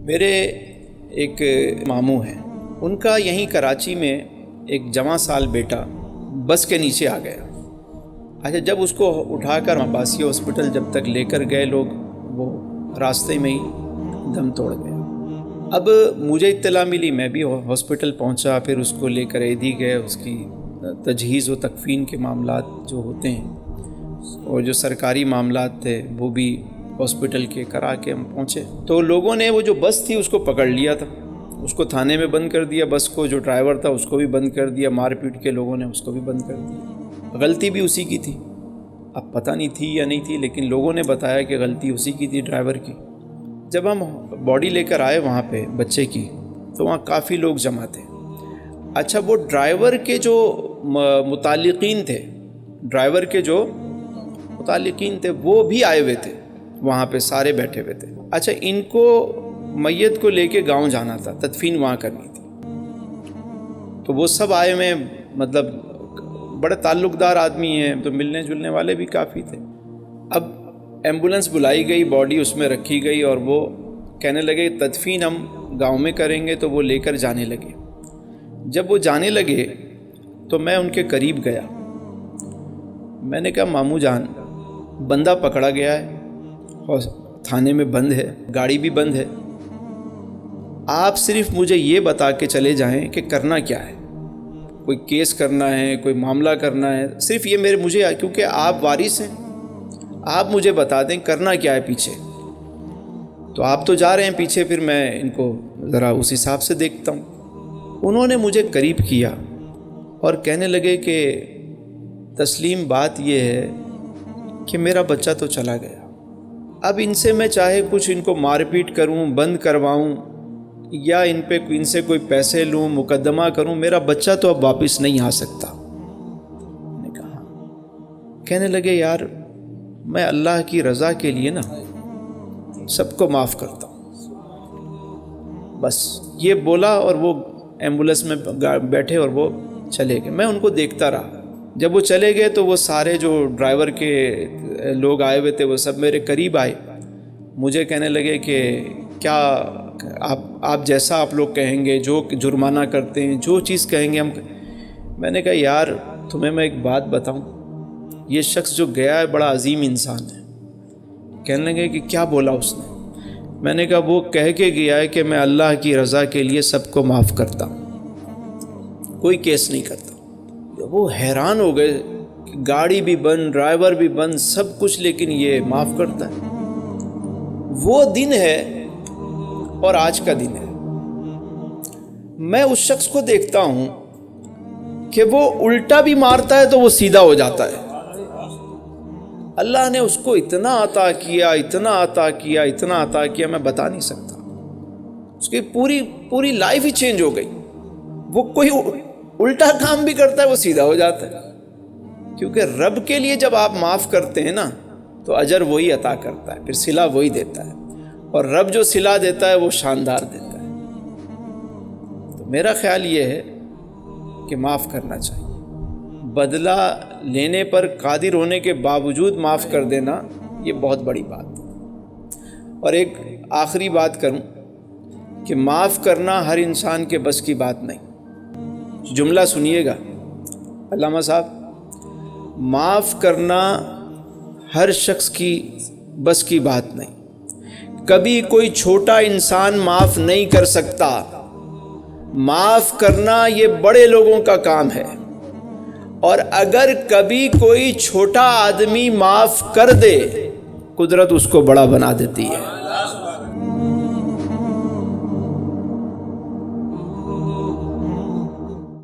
میرے ایک ماموں ہیں، ان کا یہیں کراچی میں ایک جواں سال بیٹا بس کے نیچے آ گیا۔ اچھا، جب اس کو اٹھا کر عباسی ہاسپٹل جب تک لے کر گئے لوگ، وہ راستے میں ہی دم توڑ گیا۔ اب مجھے اطلاع ملی، میں بھی ہاسپٹل پہنچا، پھر اس کو لے کر ایدھی گئے، اس کی تجہیز و تکفین کے معاملات جو ہوتے ہیں اور جو سرکاری معاملات تھے وہ بھی ہاسپٹل کے کرا کے ہم پہنچے۔ تو لوگوں نے وہ جو بس تھی اس کو پکڑ لیا تھا، اس کو تھانے میں بند کر دیا، بس کو جو ڈرائیور تھا اس کو بھی بند کر دیا، مار پیٹ کے لوگوں نے اس کو بھی بند کر دیا۔ غلطی بھی اسی کی تھی، اب پتہ نہیں تھی یا نہیں تھی، لیکن لوگوں نے بتایا کہ غلطی اسی کی تھی، ڈرائیور کی۔ جب ہم باڈی لے کر آئے وہاں پہ بچے کی، تو وہاں کافی لوگ جمع تھے۔ اچھا، وہ ڈرائیور کے جو متعلقین تھے، ڈرائیور کے جو متعلقین تھے وہ بھی آئے ہوئے تھے، وہاں پہ سارے بیٹھے ہوئے تھے۔ اچھا، ان کو میت کو لے کے گاؤں جانا تھا، تدفین وہاں کرنی تھی، تو وہ سب آئے ہوئے، مطلب بڑے تعلق دار آدمی ہیں، تو ملنے جلنے والے بھی کافی تھے۔ اب ایمبولنس بلائی گئی، باڈی اس میں رکھی گئی، اور وہ کہنے لگے تدفین ہم گاؤں میں کریں گے، تو وہ لے کر جانے لگے۔ جب وہ جانے لگے تو میں ان کے قریب گیا، میں نے کہا ماموں جان، بندہ پکڑا گیا ہے اور تھانے میں بند ہے، گاڑی بھی بند ہے، آپ صرف مجھے یہ بتا کے چلے جائیں کہ کرنا کیا ہے، کوئی کیس کرنا ہے، کوئی معاملہ کرنا ہے، صرف یہ مجھے کیونکہ آپ وارث ہیں، آپ مجھے بتا دیں کرنا کیا ہے پیچھے۔ تو آپ تو جا رہے ہیں پیچھے، پھر میں ان کو ذرا اس حساب سے دیکھتا ہوں۔ انہوں نے مجھے قریب کیا اور کہنے لگے کہ تسلیم، بات یہ ہے کہ میرا بچہ تو چلا گیا، اب ان سے میں چاہے کچھ ان کو مار پیٹ کروں، بند کرواؤں، یا ان سے کوئی پیسے لوں، مقدمہ کروں، میرا بچہ تو اب واپس نہیں آ سکتا۔ میں نے کہا، کہنے لگے یار میں اللہ کی رضا کے لیے نا سب کو معاف کرتا ہوں، بس یہ بولا، اور وہ ایمبولنس میں بیٹھے اور وہ چلے گئے۔ میں ان کو دیکھتا رہا۔ جب وہ چلے گئے تو وہ سارے جو ڈرائیور کے لوگ آئے ہوئے تھے وہ سب میرے قریب آئے، مجھے کہنے لگے کہ کیا آپ جیسا آپ لوگ کہیں گے، جو جرمانہ کرتے ہیں، جو چیز کہیں گے ہم۔ میں نے کہا یار تمہیں میں ایک بات بتاؤں، یہ شخص جو گیا ہے بڑا عظیم انسان ہے۔ کہنے لگے کہ کیا بولا اس نے؟ میں نے کہا وہ کہہ کے گیا ہے کہ میں اللہ کی رضا کے لیے سب کو معاف کرتا ہوں، کوئی کیس نہیں کرتا۔ وہ حیران ہو گئے کہ گاڑی بھی بند، ڈرائیور بھی بند، سب کچھ، لیکن یہ معاف کرتا ہے۔ وہ دن ہے اور آج کا دن ہے۔ میں اس شخص کو دیکھتا ہوں کہ وہ الٹا بھی مارتا ہے تو وہ سیدھا ہو جاتا ہے۔ اللہ نے اس کو اتنا عطا کیا، اتنا عطا کیا، اتنا عطا کیا، میں بتا نہیں سکتا۔ اس کی پوری لائف ہی چینج ہو گئی۔ وہ کوئی الٹا کام بھی کرتا ہے وہ سیدھا ہو جاتا ہے، کیونکہ رب کے لیے جب آپ معاف کرتے ہیں نا تو اجر وہی عطا کرتا ہے، پھر صلہ وہی دیتا ہے، اور رب جو صلہ دیتا ہے وہ شاندار دیتا ہے۔ تو میرا خیال یہ ہے کہ معاف کرنا چاہیے، بدلہ لینے پر قادر ہونے کے باوجود معاف کر دینا یہ بہت بڑی بات ہے۔ اور ایک آخری بات کروں کہ معاف کرنا ہر انسان کے بس کی بات نہیں۔ جملہ سنیے گا علامہ صاحب، معاف کرنا ہر شخص کی بس کی بات نہیں، کبھی کوئی چھوٹا انسان معاف نہیں کر سکتا، معاف کرنا یہ بڑے لوگوں کا کام ہے، اور اگر کبھی کوئی چھوٹا آدمی معاف کر دے قدرت اس کو بڑا بنا دیتی ہے۔